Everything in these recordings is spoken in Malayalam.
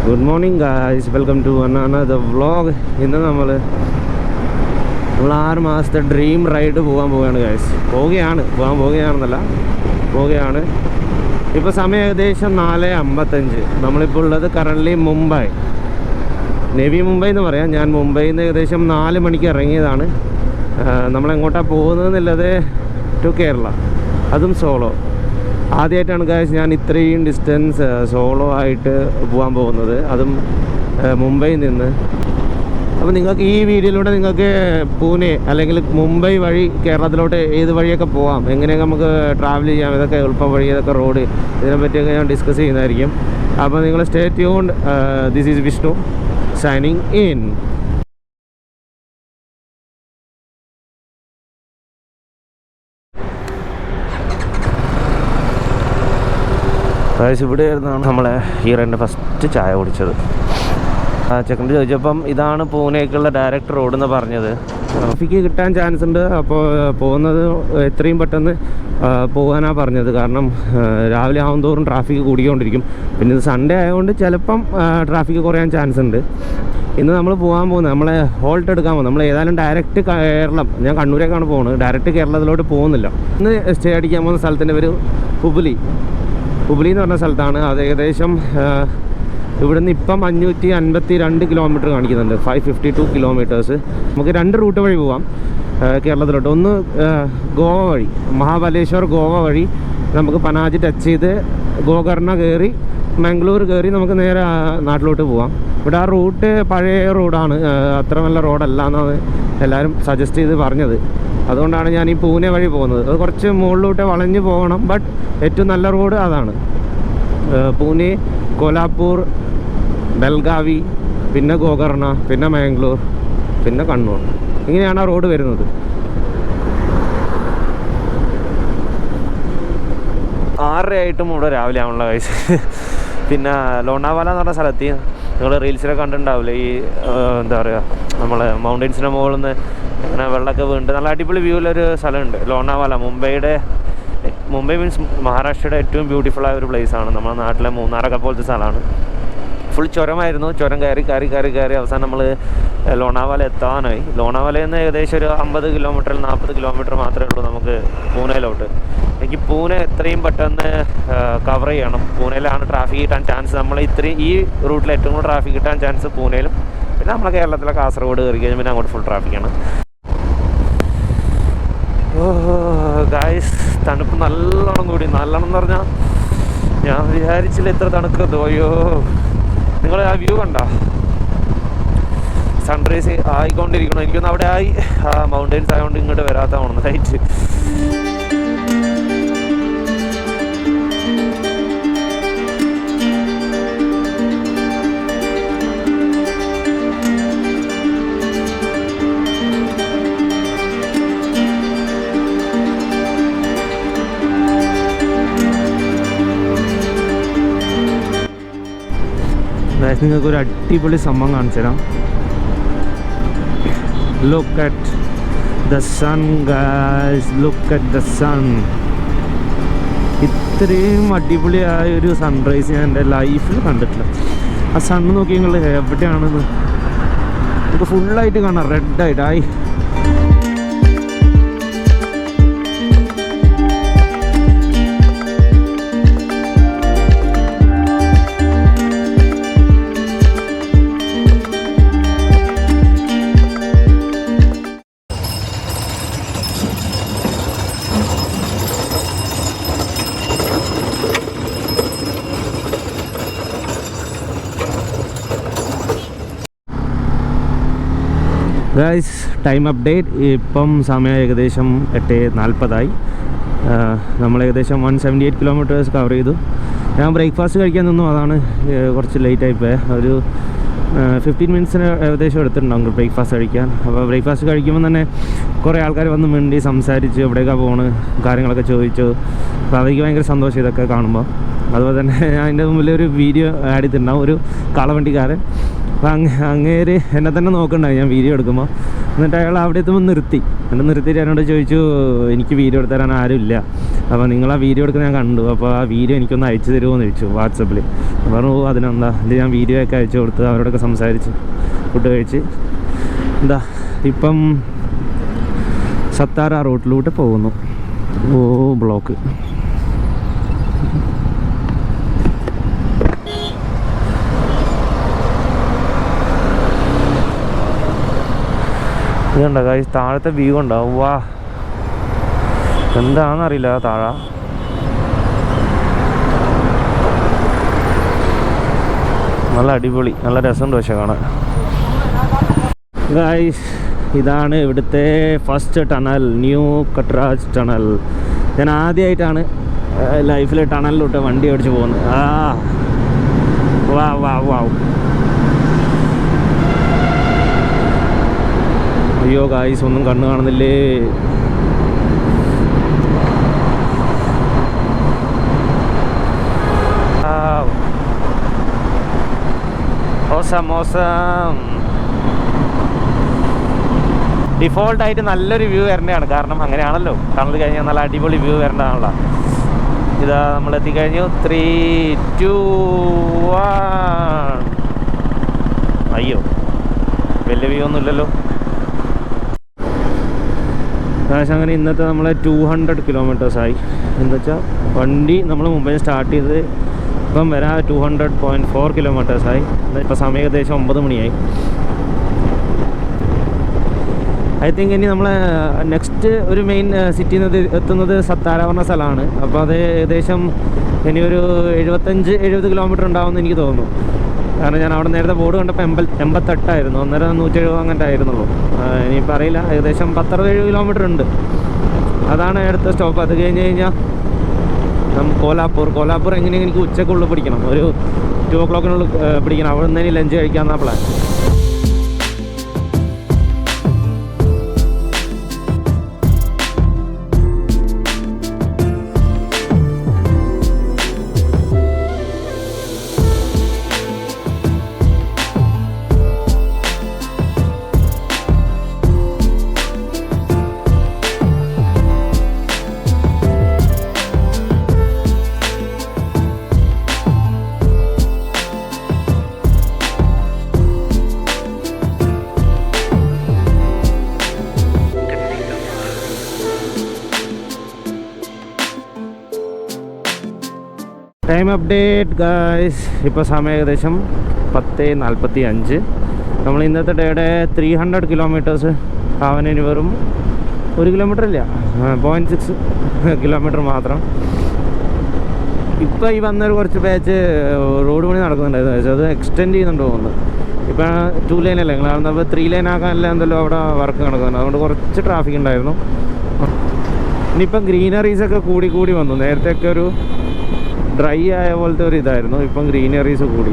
Good morning guys, welcome to another vlog. ഇന്ന് നമ്മൾ 6 മാസത്തെ ഡ്രീം റൈഡ് പോകാൻ പോവുകയാണ് ഗായ്സ്. പോവുകയാണെന്നല്ല. ഇപ്പോൾ സമയം ഏകദേശം 4:55. നമ്മളിപ്പോൾ ഉള്ളത് കറൻ്റ്ലി മുംബൈ, നേവി മുംബൈ എന്ന് പറയാം. ഞാൻ മുംബൈയിൽ നിന്ന് ഏകദേശം 4 മണിക്ക് ഇറങ്ങിയതാണ്. നമ്മളെങ്ങോട്ടാണ് പോകുന്നതെന്നുള്ളത് ടു കേരള, അതും സോളോ. ആദ്യമായിട്ടാണ് ഗായ്സ് ഞാൻ ഇത്രയും ഡിസ്റ്റൻസ് സോളോ ആയിട്ട് പോകാൻ പോകുന്നത്, അതും മുംബൈയിൽ നിന്ന്. അപ്പോൾ നിങ്ങൾക്ക് ഈ വീഡിയോയിലൂടെ നിങ്ങൾക്ക് പൂനെ അല്ലെങ്കിൽ മുംബൈ വഴി കേരളത്തിലോട്ട് ഏത് വഴിയൊക്കെ പോകാം, എങ്ങനെയൊക്കെ നമുക്ക് ട്രാവൽ ചെയ്യാം, ഇതൊക്കെ എളുപ്പ വഴി, ഇതൊക്കെ റോഡ്, ഇതിനെപ്പറ്റിയൊക്കെ ഞാൻ ഡിസ്കസ് ചെയ്യുന്നതായിരിക്കും. അപ്പോൾ നിങ്ങൾ stay tuned. This is Vishnu signing in. ഇവിടെ ആയിരുന്നാണ് നമ്മളെ ഹീറോൻ്റെ ഫസ്റ്റ് ചായ കുടിച്ചത്. ചെക്കൻ്റെ ചോദിച്ചപ്പം ഇതാണ് പൂനെക്കുള്ള ഡയറക്റ്റ് റോഡ് എന്ന് പറഞ്ഞത്. ട്രാഫിക്ക് കിട്ടാൻ ചാൻസ് ഉണ്ട്. അപ്പോൾ പോകുന്നത് എത്രയും പെട്ടെന്ന് പോകാനാണ് പറഞ്ഞത്. കാരണം രാവിലെ ആവും തോറും ട്രാഫിക്ക് കൂടിക്കൊണ്ടിരിക്കും. പിന്നെ ഇത് സൺഡേ ആയതുകൊണ്ട് ചിലപ്പം ട്രാഫിക്ക് കുറയാൻ ചാൻസ് ഉണ്ട്. ഇന്ന് നമ്മൾ പോകാൻ പോകുന്നത്, നമ്മളെ ഹോൾട്ട് എടുക്കാൻ പോകുന്നത്, നമ്മൾ ഏതായാലും ഡയറക്റ്റ് കേരളം, ഞാൻ കണ്ണൂരേക്കാണ് പോകുന്നത്, ഡയറക്റ്റ് കേരളത്തിലോട്ട് പോകുന്നില്ല. ഇന്ന് സ്റ്റേ അടിക്കാൻ പോകുന്ന സ്ഥലത്തിൻ്റെ പേര് ഹുബ്ലി എന്ന് പറഞ്ഞ സ്ഥലത്താണ്. അത് ഏകദേശം ഇവിടുന്ന് ഇപ്പം 552 കിലോമീറ്റർ കാണിക്കുന്നുണ്ട്, 552 കിലോമീറ്റേഴ്സ്. നമുക്ക് 2 റൂട്ട് വഴി പോവാം കേരളത്തിലോട്ട്. ഒന്ന് ഗോവ വഴി, മഹാബലേശ്വർ ഗോവ വഴി നമുക്ക് പനാജി ടച്ച് ചെയ്ത് ഗോകർണ കയറി മംഗളൂർ കയറി നമുക്ക് നേരെ നാട്ടിലോട്ട് പോവാം. ഇവിടെ ആ റൂട്ട് പഴയ റോഡാണ്, അത്ര നല്ല റോഡല്ല എന്നാണ് എല്ലാവരും സജസ്റ്റ് ചെയ്ത് പറഞ്ഞത്. അതുകൊണ്ടാണ് ഞാൻ ഈ പൂനെ വഴി പോകുന്നത്. അത് കുറച്ച് മുകളിലോട്ട് വളഞ്ഞ് പോകണം, ബട്ട് ഏറ്റവും നല്ല റോഡ് അതാണ്. പൂനെ, കോലാപ്പൂർ, ബെൽഗാവി, പിന്നെ ഗോകർണ, പിന്നെ മാംഗ്ലൂർ, പിന്നെ കണ്ണൂർ, ഇങ്ങനെയാണ് ആ റോഡ് വരുന്നത്. 6:30 ഇവിടെ രാവിലെ ആവുള്ള വയസ്സ്. പിന്നെ ലോണാവാല എന്ന് പറഞ്ഞ സ്ഥലത്ത് നിങ്ങൾ റീൽസിലൊക്കെ കണ്ടിട്ടുണ്ടാവില്ലേ, ഈ എന്താ പറയുക, നമ്മളെ മൗണ്ടൻസിൻ്റെ മുകളിൽ നിന്ന് ഇങ്ങനെ വെള്ളമൊക്കെ വീണ്ട് നല്ല അടിപൊളി വ്യൂവിലൊരു സ്ഥലമുണ്ട് ലോണാവാല. മുംബൈ മീൻസ് മഹാരാഷ്ട്രയുടെ ഏറ്റവും ബ്യൂട്ടിഫുൾ ആയ ഒരു പ്ലേസാണ്. നമ്മുടെ നാട്ടിലെ മൂന്നാറൊക്കെ പോലത്തെ സ്ഥലമാണ്. ഫുൾ ചുരമായിരുന്നു. ചുരം കയറി അവസാനം നമ്മൾ ലോണാവാല എത്താനായി. ലോണാവാലയിൽ നിന്ന് ഏകദേശം ഒരു 50 കിലോമീറ്റർ 40 കിലോമീറ്റർ മാത്രമേ ഉള്ളൂ നമുക്ക് പൂനെയിലോട്ട്. എനിക്ക് പൂനെ എത്രയും പെട്ടെന്ന് കവർ ചെയ്യണം. പൂനെയിലാണ് ട്രാഫിക് കിട്ടാൻ ചാൻസ്. ഈ റൂട്ടിൽ ഏറ്റവും കൂടുതൽ ട്രാഫിക് കിട്ടാൻ ചാൻസ് പൂനെയിലും, പിന്നെ നമ്മളെ കേരളത്തിലെ കാസർഗോഡ് കയറി കഴിഞ്ഞാൽ പിന്നെ അങ്ങോട്ട് ഫുൾ ട്രാഫിക്കാണ്. ഗായ്സ്, തണുപ്പ് നല്ലോണം കൂടി. നല്ലോണം എന്ന് പറഞ്ഞാൽ ഞാൻ വിചാരിച്ചില്ല ഇത്ര തണുക്കുന്നത്. അയ്യോ, നിങ്ങൾ ആ വ്യൂ കണ്ട, സൺറൈസ് ആയിക്കൊണ്ടിരിക്കണം. എനിക്കൊന്ന് അവിടെ ആയി, ആ മൗണ്ടൻസ് ആയതുകൊണ്ട് ഇങ്ങോട്ട് വരാത്തതാണ് ലൈറ്റ്. നിങ്ങൾക്ക് ഒരു അടിപൊളി സംഭവം കാണിച്ചു തരാം. Look at the sun guys, look at the sun. ഇത്രയും അടിപൊളിയായ ഒരു സൺറൈസ് ഞാൻ എൻ്റെ ലൈഫിൽ കണ്ടിട്ടില്ല. ആ സണ്ണ് നോക്കി നിങ്ങൾ എവിടെയാണെന്ന് നമുക്ക് ഫുള്ളായിട്ട് കാണാം, റെഡായിട്ട്. Guys, time update. ഇപ്പം സമയം ഏകദേശം 8:40. നമ്മൾ ഏകദേശം 178 കിലോമീറ്റേഴ്സ് കവർ ചെയ്തു. ഞാൻ ബ്രേക്ക്ഫാസ്റ്റ് കഴിക്കാൻ നിന്നു, അതാണ് കുറച്ച് ലേറ്റായി പോയത്. ഒരു 15 മിനിറ്റ്സിന് ഏകദേശം എടുത്തിട്ടുണ്ടാവും ബ്രേക്ക്ഫാസ്റ്റ് കഴിക്കാൻ. അപ്പോൾ ബ്രേക്ക്ഫാസ്റ്റ് കഴിക്കുമ്പോൾ തന്നെ കുറേ ആൾക്കാർ വന്ന് മിണ്ടി സംസാരിച്ച് എവിടേക്കാണ് പോകുന്നത് കാര്യങ്ങളൊക്കെ ചോദിച്ചു. അപ്പോൾ അതെനിക്ക് ഭയങ്കര സന്തോഷം ഇതൊക്കെ കാണുമ്പോൾ. അതുപോലെ തന്നെ ഞാൻ അതിൻ്റെ മുമ്പിൽ ഒരു വീഡിയോ ആഡ് ചെയ്തിട്ടുണ്ടാവും, ഒരു കാളവണ്ടിക്കാരൻ. അപ്പോൾ അങ്ങേര് എന്നെ തന്നെ നോക്കണ്ടായി ഞാൻ വീഡിയോ എടുക്കുമ്പോൾ. എന്നിട്ട് അയാൾ അവിടെ എത്തുമ്പോൾ നിർത്തിയിട്ട് എന്നോട് ചോദിച്ചു, എനിക്ക് വീഡിയോ എടുത്ത് തരാൻ ആരുമില്ല, അപ്പോൾ നിങ്ങൾ ആ വീഡിയോ എടുക്കുന്നത് ഞാൻ കണ്ടു, അപ്പോൾ ആ വീഡിയോ എനിക്കൊന്ന് അയച്ചു തരുമോ എന്ന് ചോദിച്ചു വാട്സപ്പിൽ. പറഞ്ഞു അതിനെന്താ, ഇത് ഞാൻ വീഡിയോ ഒക്കെ അയച്ചു കൊടുത്ത് അവരോടൊക്കെ സംസാരിച്ച് ഫുഡ് കഴിച്ച് എന്താ ഇപ്പം സത്താര റൂട്ടിലൂടെ പോകുന്നു. ഓ ബ്ലോക്ക്. ഇതുണ്ടോ ഗൈസ്, താഴത്തെ വ്യൂ ഉണ്ടാവും. വാ, എന്താണെന്നറിയില്ല താഴെ. നല്ല അടിപൊളി, നല്ല രസമുണ്ട് പക്ഷെ കാണാൻ. ഗൈസ്, ഇതാണ് ഇവിടുത്തെ ഫസ്റ്റ് ടണൽ, ന്യൂ കട്രാജ് ടണൽ. ഞാൻ ആദ്യമായിട്ടാണ് ലൈഫിൽ ടണലിലോട്ട് വണ്ടി ഓടിച്ച് പോകുന്നത്. വാ വാ വാ. അയ്യോ ഗായ്സ്, ഒന്നും കണ്ണു കാണുന്നില്ലേ. മോശം. ഡിഫോൾട്ടായിട്ട് നല്ലൊരു വ്യൂ വരേണ്ടതാണ്, കാരണം അങ്ങനെയാണല്ലോ, ടണൽ കഴിഞ്ഞാൽ നല്ല അടിപൊളി വ്യൂ വരേണ്ടതാണല്ലോ. ഇതാ നമ്മൾ എത്തിക്കഴിഞ്ഞു. 3, 2, 1. അയ്യോ, വലിയ വ്യൂ ഒന്നും ഇല്ലല്ലോ. അങ്ങനെ ഇന്നത്തെ നമ്മളെ 200 കിലോമീറ്റേഴ്സായി. എന്താ വെച്ചാൽ വണ്ടി നമ്മൾ മുമ്പേ സ്റ്റാർട്ട് ചെയ്തത് ഇപ്പം വരാൻ 200.4 കിലോമീറ്റേഴ്സായി. ഇപ്പോൾ സമയം ഏകദേശം 9 മണിയായി. ഐ തിങ്ക് ഇനി നമ്മൾ നെക്സ്റ്റ് ഒരു മെയിൻ സിറ്റിയിൽ നിന്ന് എത്തുന്നത് സത്താര പറഞ്ഞ സ്ഥലമാണ്. അപ്പോൾ അത് ഏകദേശം ഇനി ഒരു 75-70 കിലോമീറ്റർ ഉണ്ടാവുമെന്ന് എനിക്ക് തോന്നുന്നു. കാരണം ഞാൻ അവിടെ നേരത്തെ ബോർഡ് കണ്ടപ്പോൾ 88 അന്നേരം 170 അങ്ങനത്തെ ആയിരുന്നുള്ളൂ. ഇനിയിപ്പോൾ അറിയില്ല, ഏകദേശം 10-7 കിലോമീറ്റർ ഉണ്ട്. അതാണ് അടുത്ത സ്റ്റോപ്പ്. അത് കഴിഞ്ഞ് കഴിഞ്ഞാൽ കോലാപ്പൂർ എങ്ങനെയെങ്കിലും എനിക്ക് ഉച്ചക്കുള്ളിൽ പിടിക്കണം, ഒരു 2 o'clock പിടിക്കണം. അവിടെ നിന്ന് ഇനി ലഞ്ച് കഴിക്കാമെന്നാ പ്ലാൻ. ടൈം അപ്ഡേറ്റ് ഗായ്സ്, ഇപ്പോൾ സമയം ഏകദേശം 10:45. നമ്മൾ ഇന്നത്തെ ഡേയുടെ 300 കിലോമീറ്റേഴ്സ് ആവാനിന് വെറും 1 കിലോമീറ്റർ ഇല്ല, 0.6 കിലോമീറ്റർ മാത്രം. ഇപ്പോൾ ഈ വന്നൊരു കുറച്ച് ബാച്ച് റോഡ് പണി നടക്കുന്നുണ്ടായിരുന്നു, പക്ഷേ അത് എക്സ്റ്റെൻഡ് ചെയ്യുന്നുണ്ട് തോന്നുന്നത്. ഇപ്പം 2 ലൈൻ അല്ലേ നിങ്ങൾ കാണുന്നത്, 3 ലൈൻ ആക്കാനല്ല എന്തല്ലോ അവിടെ വർക്ക് നടക്കുന്നുണ്ട്. അതുകൊണ്ട് കുറച്ച് ട്രാഫിക് ഉണ്ടായിരുന്നു. ഇനിയിപ്പം ഗ്രീനറീസൊക്കെ കൂടി വന്നു. നേരത്തെയൊക്കെ ഒരു ഡ്രൈ ആയ പോലത്തെ ഒരു ഇതായിരുന്നു, ഇപ്പം ഗ്രീനറീസ് കൂടി.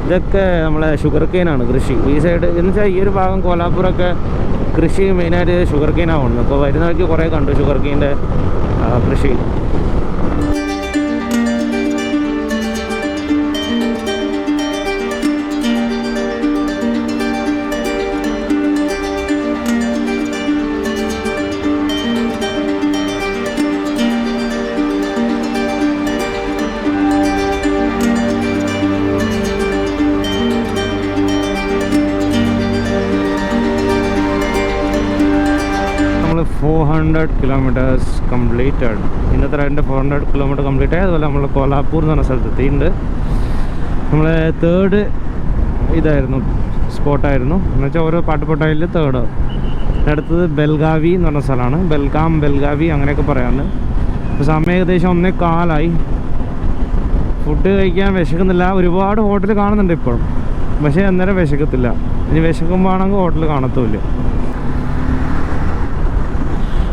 ഇതൊക്കെ നമ്മളെ ഷുഗർ കെയിനാണ് കൃഷി ഈ സൈഡ്. എന്ന് വെച്ചാൽ ഈ ഒരു ഭാഗം കോലാപ്പൂരൊക്കെ കൃഷി മെയിനായിട്ട് ഷുഗർ കെയിനാണ് പോകുന്നത്. അപ്പോൾ വരുന്നവർക്ക് കുറേ കണ്ടു ഷുഗർ കെയിൻ്റെ കൃഷി. നമ്മൾ 400 കിലോമീറ്റേഴ്സ് കംപ്ലീറ്റഡ്. ഇന്നത്തെ റൈഡിൻ്റെ 400 കിലോമീറ്റർ കംപ്ലീറ്റ് ആയി. അതുപോലെ നമ്മൾ കോലാപ്പൂർ എന്ന് പറഞ്ഞ സ്ഥലത്ത് എത്തിയിട്ടുണ്ട്. നമ്മൾ 3rd ഇതായിരുന്നു സ്പോട്ടായിരുന്നു, എന്ന് വെച്ചാൽ ഓരോ പാട്ടുപൊട്ടായിൽ 3rd. അടുത്തത് ബെൽഗാവി എന്ന് പറഞ്ഞ സ്ഥലമാണ്, ബെൽഗാവി അങ്ങനെയൊക്കെ പറയാറുണ്ട്. ഇപ്പോൾ സമയം ഏകദേശം 1:15. ഫുഡ് കഴിക്കാൻ വിശക്കുന്നില്ല. ഒരുപാട് ഹോട്ടൽ കാണുന്നുണ്ട് ഇപ്പോൾ, പക്ഷേ അന്നേരം വിശക്കത്തില്ല. ഇനി വിശക്കുമ്പോൾ ആണെങ്കിൽ ഹോട്ടൽ കാണത്തുമില്ല.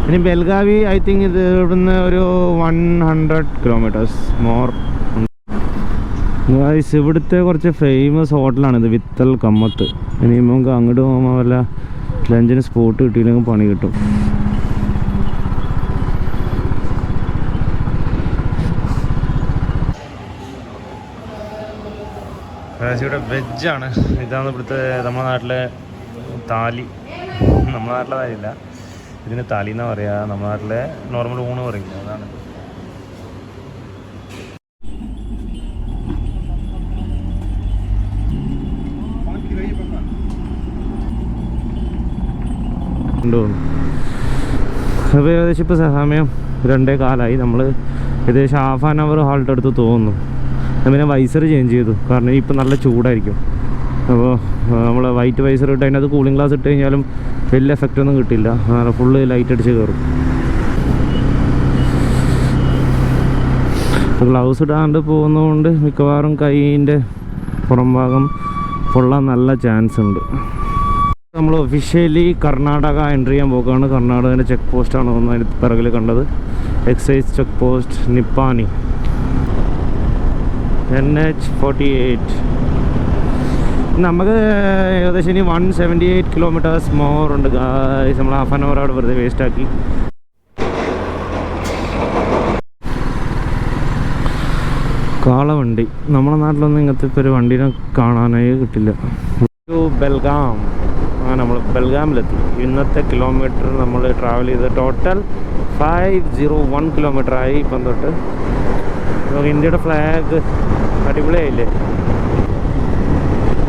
ഇനി ബെൽഗാവി ഐ തിങ്ക് ഇത് ഇവിടുന്ന് ഒരു 100 കിലോമീറ്റേഴ്സ് മോർ. ഇവിടുത്തെ കുറച്ച് ഫേമസ് ഹോട്ടലാണിത്, വിത്തൽ കമ്മത്ത്. ഇനി നമുക്ക് അങ്ങോട്ട് പോകുമ്പോൾ വല്ല ലഞ്ചിന് സ്പോട്ട് കിട്ടിയില്ലെങ്കിൽ പണി കിട്ടും. ഇവിടെ വെജാണ്. ഇതാണ് ഇവിടുത്തെ നമ്മുടെ നാട്ടിലെ താലി. നമ്മുടെ നാട്ടിലെ താലിയില്ല, ഇതിന് താലി എന്നാ പറയുക. നമ്മുടെ നാട്ടിലെ നോർമൽ ഊണ് പറയില്ല, അതാണ്. അപ്പോൾ ഏകദേശം ഇപ്പോൾ സമയം 2:15. നമ്മൾ ഏകദേശം ½ ഹാൾട്ട് എടുത്ത് തോന്നുന്നു. പിന്നെ വൈസർ ചേഞ്ച് ചെയ്തു, കാരണം ഇപ്പം നല്ല ചൂടായിരിക്കും. അപ്പോൾ നമ്മൾ വൈറ്റ് വൈസർ ഇട്ട് അതിനകത്ത് കൂളിംഗ് ഗ്ലാസ് ഇട്ട് കഴിഞ്ഞാലും വലിയ എഫക്റ്റ് ഒന്നും കിട്ടില്ല, ഫുള്ള് ലൈറ്റ് അടിച്ച് കയറും. ഗ്ലൗസ് ഇടാണ്ട് പോകുന്നതുകൊണ്ട് മിക്കവാറും കൈയിൻ്റെ പുറം ഭാഗം പൊള്ളാൻ നല്ല ചാൻസ് ഉണ്ട്. നമ്മൾ ഒഫീഷ്യലി കർണാടക എൻട്രി ചെയ്യാൻ പോവുകയാണ്. കർണാടകൻ്റെ ചെക്ക് പോസ്റ്റാണ് ഒന്ന് അതിന് പിറകിൽ കണ്ടത്. Excise check post Nippani NH48. നമുക്ക് ഏകദേശം ഇനി 178 കിലോമീറ്റേഴ്സ് മോർ ഉണ്ട്. നമ്മൾ ½ അവിടെ വെറുതെ വേസ്റ്റാക്കി. കാളവണ്ടി നമ്മുടെ നാട്ടിലൊന്നും ഇങ്ങനത്തെ ഇപ്പോൾ ഒരു വണ്ടീനെ കാണാനായി കിട്ടില്ല. ബെൽഗാം. നമ്മൾ ബെൽഗാമിലെത്തി. ഇന്നത്തെ കിലോമീറ്റർ നമ്മൾ ട്രാവൽ ചെയ്ത് ടോട്ടൽ 501 കിലോമീറ്റർ ആയി ഇപ്പം തൊട്ട്. ഇന്ത്യയുടെ ഫ്ലാഗ് അടിപൊളിയായില്ലേ.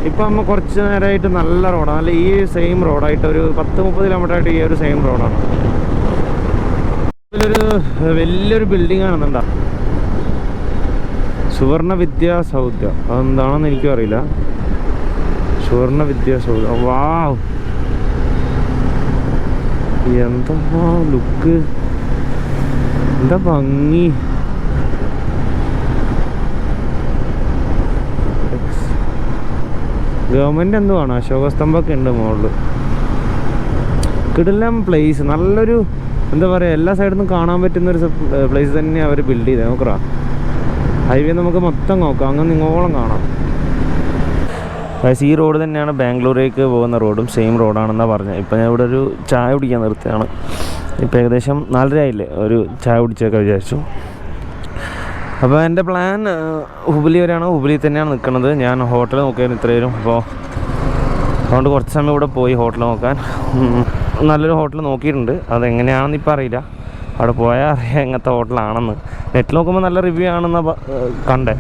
ഇപ്പം നമ്മൾ കുറച്ച് നേരമായിട്ട് നല്ല റോഡാണ്, നല്ല ഈ സെയിം റോഡായിട്ട് ഒരു 10-30 കിലോമീറ്റർ ആയിട്ട് ഈ ഒരു സെയിം റോഡാണ്. ഇതിലൊരു വലിയൊരു ബിൽഡിംഗ് ആണെന്നുണ്ടാ, സുവർണ വിദ്യാ സൗധ. അതെന്താണെന്ന് എനിക്കും അറിയില്ല. സുവർണ വിദ്യാ സൗധ. വാവ്, എന്താ ലുക്ക്, എന്താ ഭംഗി. ഗവൺമെൻറ് എന്തുവാണ്, അശോകസ്തംഭമൊക്കെ ഉണ്ട് മുകളിൽ. കിടിലം പ്ലേസ്, നല്ലൊരു എന്താ പറയുക, എല്ലാ സൈഡിൽ നിന്നും കാണാൻ പറ്റുന്നൊരു പ്ലേസ് തന്നെ അവർ ബിൽഡ് ചെയ്തത്. നോക്കറാ, ഹൈവേ നമുക്ക് മൊത്തം നോക്കാം, അങ്ങനെ നിങ്ങോളം കാണാം. ഈ റോഡ് തന്നെയാണ് ബാംഗ്ലൂരേക്ക് പോകുന്ന റോഡും, സെയിം റോഡാണെന്നാണ് പറഞ്ഞത്. ഇപ്പം ഞാൻ ഇവിടെ ഒരു ചായ കുടിക്കാൻ നിർത്തുകയാണ്. ഇപ്പം ഏകദേശം 4:30 ആയില്ലേ, ഒരു ചായ കുടിച്ചൊക്കെ വിചാരിച്ചു. അപ്പോൾ എൻ്റെ പ്ലാൻ ഹുബ്ലി വരെയാണ്. ഹുബ്ലി തന്നെയാണ് നിൽക്കുന്നത്. ഞാൻ ഹോട്ടൽ നോക്കിയായിരുന്നു ഇത്രയും. അപ്പോൾ അതുകൊണ്ട് കുറച്ച് സമയം ഇവിടെ പോയി ഹോട്ടൽ നോക്കാൻ. നല്ലൊരു ഹോട്ടൽ നോക്കിയിട്ടുണ്ട്, അതെങ്ങനെയാണെന്ന് ഇപ്പം അറിയില്ല. അവിടെ പോയാൽ അറിയാം എങ്ങനത്തെ ഹോട്ടലാണെന്ന്. നെറ്റിൽ നോക്കുമ്പോൾ നല്ല റിവ്യൂ ആണെന്ന് കണ്ടേ.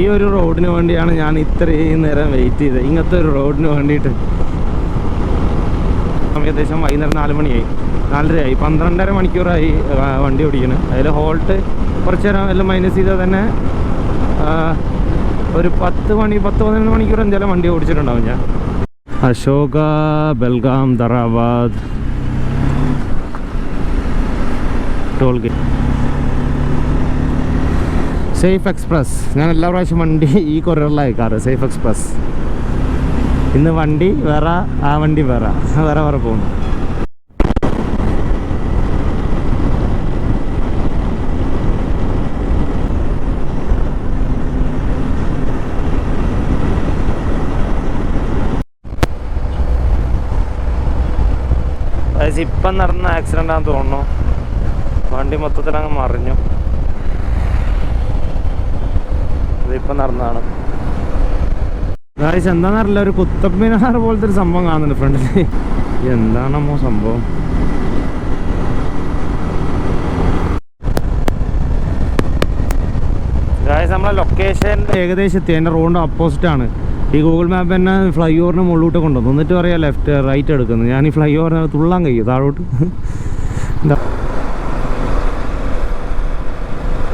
ഈ ഒരു റോഡിന് വേണ്ടിയാണ് ഞാൻ ഇത്രയും നേരം വെയിറ്റ് ചെയ്തത്, ഇങ്ങനത്തെ ഒരു റോഡിന് വേണ്ടിയിട്ട്. ഏകദേശം വൈകുന്നേരം 4 മണിയായി, 4:30 ആയി, 12.5 മണിക്കൂറായി വണ്ടി ഓടിക്കുന്നത്. അതിൽ ഹോൾട്ട് കുറച്ച് നേരം എല്ലാം മൈനസ് ചെയ്താൽ തന്നെ ഒരു 10-12 മണിക്കൂർ എന്തായാലും വണ്ടി ഓടിച്ചിട്ടുണ്ടാവും ഞാൻ. അശോക, ബെൽഗാം, ധറാബാദ് ടോൾ ഗേറ്റ്. സേഫ് എക്സ്പ്രസ്, ഞാൻ എല്ലാ പ്രാവശ്യം വണ്ടി ഈ കൊറിയറിലാണ് അയക്കാറ്. Safe express. ഇന്ന് വണ്ടി വേറെ, ആ വണ്ടി വേറെ വേറെ പോകുന്നു. ഇപ്പം നടന്ന ആക്സിഡൻ്റ് ആണെന്ന് തോന്നുന്നു. വണ്ടി മൊത്തത്തിലങ്ങ് മറിഞ്ഞു. ഇതിപ്പം നടന്നതാണ്. ഗായ്സ്, എന്താണെന്നറിയില്ല, ഒരു കുത്തബ് മിനാർ പോലത്തെ ഒരു സംഭവം കാണുന്നുണ്ട് ഫ്രണ്ടിൽ. എന്താണമ്മോ സംഭവം? ഗായ്സ്, നമ്മളെ ലൊക്കേഷൻ ഏകദേശം എത്തി. എൻ്റെ റോഡിൻ്റെ ഓപ്പോസിറ്റാണ്. ഈ ഗൂഗിൾ മാപ്പ് തന്നെ ഫ്ലൈ ഓവറിന് മുകളിലോട്ട് കൊണ്ടുവന്നു. എന്നിട്ട് പറയാം ലെഫ്റ്റ് റൈറ്റ് എടുക്കുന്നത്. ഞാൻ ഈ ഫ്ലൈ ഓവറിന് തുള്ളാൻ കഴിയും താഴോട്ട്. എന്താ,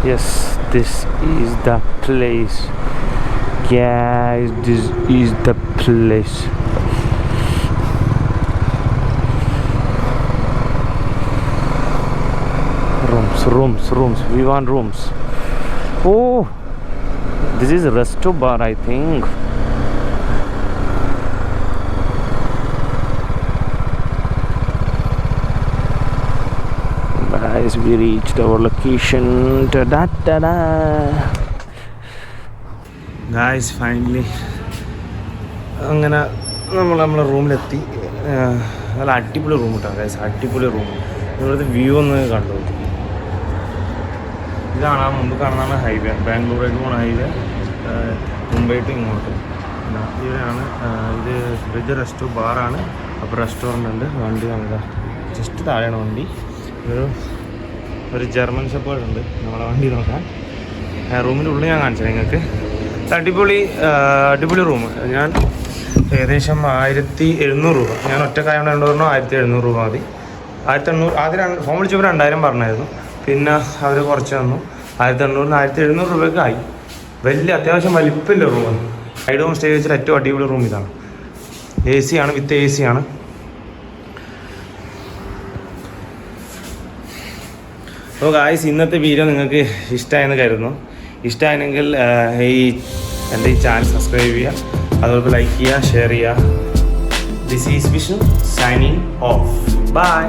yes, this is the place. Guys, this is the place. Rooms. We want rooms. Oh, this is a resto bar, I think. Guys, we reached our location. Ta-da-da-da. Guys, finally അങ്ങനെ നമ്മളെ റൂമിലെത്തി. നല്ല അടിപൊളി റൂം കിട്ടാം ഗൈസ്, അടിപൊളി റൂം. ഇവിടുത്തെ വ്യൂ ഒന്ന് കണ്ടു. ഇതാണ് ആ മുമ്പ് കാണുന്നതാണ് ഹൈവേ, ബാംഗ്ലൂരേക്ക് പോകുന്ന ഹൈവേ, മുംബൈ ടു ഇങ്ങോട്ട്. ഇവിടെയാണ് ഇത് ബ്രിഡ്ജ് റെസ്റ്റോ ബാറാണ്. അപ്പോൾ റെസ്റ്റോറൻ്റ് ഉണ്ട്. വണ്ടി നമുക്ക് ജസ്റ്റ് താഴെയാണ് വണ്ടി. ഒരു ജർമ്മൻ ഷെപ്പേർഡ് ഉണ്ട് നമ്മളെ വണ്ടി നോക്കാൻ. റൂമിൻ്റെ ഉള്ളിൽ ഞാൻ കാണിച്ചത് നിങ്ങൾക്ക്. അടിപൊളി റൂം. ഞാൻ ഏകദേശം 1700 രൂപ, ഞാൻ ഒറ്റക്കായോണ്ട് പറഞ്ഞു 1700 രൂപ മതി. 1800 ആദ്യം ഫോൺ വിളിച്ചപ്പോൾ 2000 പറഞ്ഞായിരുന്നു. പിന്നെ അവർ കുറച്ച് തന്നു. 1800 1700 രൂപയ്ക്ക് ആയി. വലിയ അത്യാവശ്യം വലിപ്പമില്ല റൂം. സൈഡ് ഹോം സ്റ്റേ വെച്ചിട്ട് ഏറ്റവും അടിപൊളി റൂം ഇതാണ്. AC ആണ്, വിത്ത് AC ആണ്. അപ്പോൾ ഗായ്സ്, ഇന്നത്തെ വീഡിയോ നിങ്ങൾക്ക് ഇഷ്ടമായെന്ന് കരുതുന്നു. ഇഷ്ടമായെങ്കിൽ എൻ്റെ ഈ ചാനൽ സബ്സ്ക്രൈബ് ചെയ്യുക, അതുപോലെ ലൈക്ക് ചെയ്യുക, ഷെയർ ചെയ്യുക. This is Vishnu signing off. By.